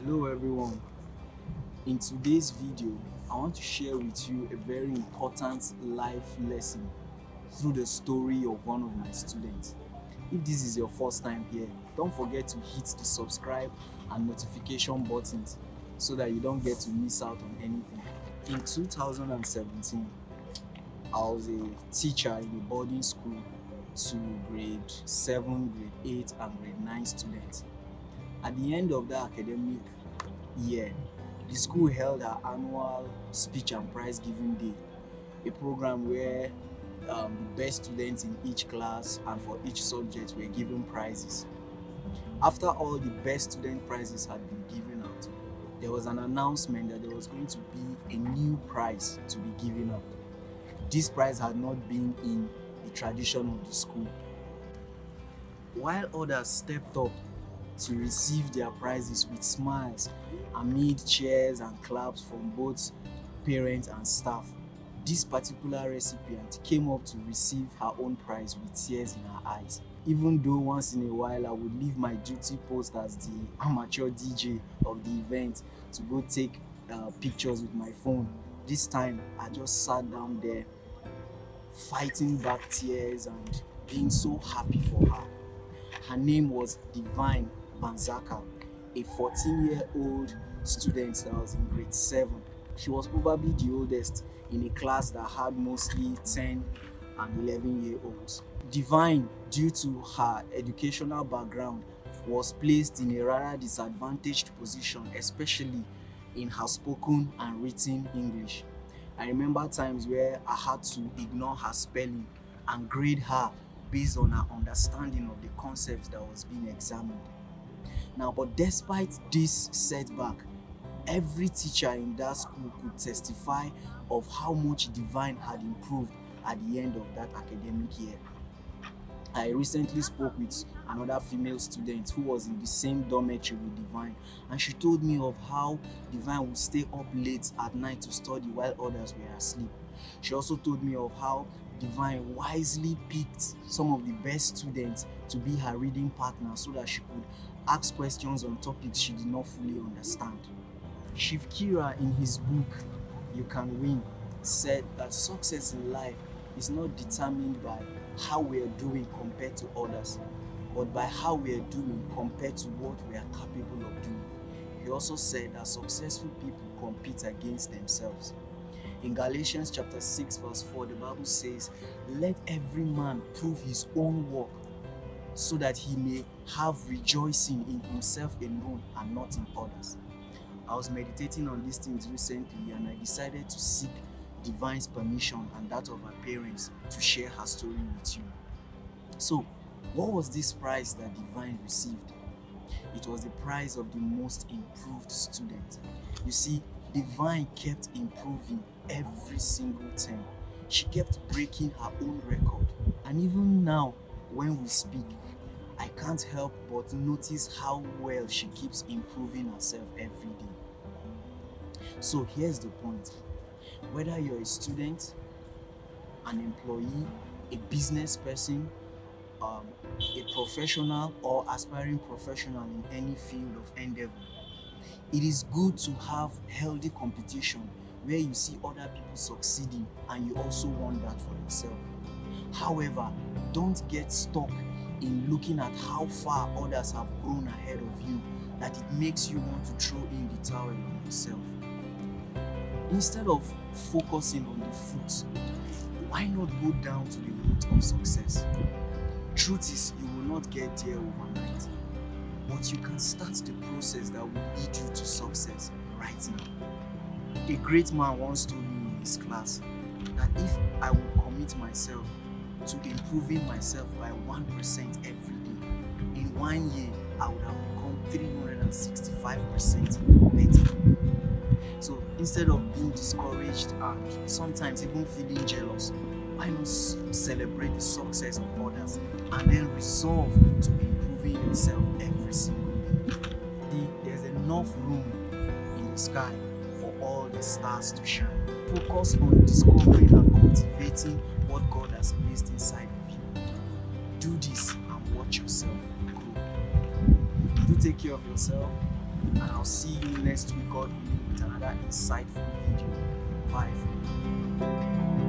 Hello everyone. In today's video, I want to share with you a very important life lesson through the story of one of my students. If this is your first time here, don't forget to hit the subscribe and notification buttons so that you don't get to miss out on anything. In 2017, I was a teacher in a boarding school to grade 7, grade 8 and grade 9 students. At the end of the academic year, the school held our annual speech and prize giving day, a program where the best students in each class and for each subject were given prizes. After all the best student prizes had been given out, there was an announcement that there was going to be a new prize to be given out. This prize had not been in the tradition of the school. While others stepped up to receive their prizes with smiles amid cheers and claps from both parents and staff, this particular recipient came up to receive her own prize with tears in her eyes. Even though once in a while I would leave my duty post as the amateur DJ of the event to go take pictures with my phone, this time I just sat down there fighting back tears and being so happy for her. Her name was Divine Banzakah, a 14-year-old student that was in grade 7. She was probably the oldest in a class that had mostly 10 and 11-year-olds. Divine, due to her educational background, was placed in a rather disadvantaged position, especially in her spoken and written English. I remember times where I had to ignore her spelling and grade her based on her understanding of the concepts that was being examined. Now, but despite this setback, every teacher in that school could testify of how much Divine had improved at the end of that academic year. I recently spoke with another female student who was in the same dormitory with Divine, and she told me of how Divine would stay up late at night to study while others were asleep. She also told me of how Divine wisely picked some of the best students to be her reading partner so that she could ask questions on topics she did not fully understand. Chief Kira, in his book You Can Win, said that success in life is not determined by how we are doing compared to others, but by how we are doing compared to what we are capable of doing. He also said that successful people compete against themselves. In Galatians chapter 6 verse 4, the Bible says, "Let every man prove his own work, so that he may have rejoicing in himself alone and not in others." I was meditating on these things recently, and I decided to seek Divine's permission and that of her parents to share her story with you. So, what was this prize that Divine received? It was the prize of the most improved student. You see, Divine kept improving every single term. She kept breaking her own record. And even now, when we speak, I can't help but notice how well she keeps improving herself every day. So here's the point. Whether you're a student, an employee, a business person, a professional or aspiring professional in any field of endeavor, it is good to have healthy competition where you see other people succeeding and you also want that for yourself. However, don't get stuck in looking at how far others have grown ahead of you that it makes you want to throw in the towel on yourself. Instead of focusing on the fruits, why not go down to the root of success? Truth is, you will not get there overnight, but you can start the process that will lead you to success right now. A great man once told me in his class that if I would commit myself to improving myself by 1% every day, in 1 year I would have become 365% better. So instead of being discouraged and sometimes even feeling jealous, why not celebrate the success of others and then resolve to improving yourself every single day? There's enough room in the sky for all the stars to shine. Focus on discovering and cultivating what God has placed inside of you. Do this and watch yourself grow. Do take care of yourself And I'll see you next week, God willing, with another insightful video. Bye for now.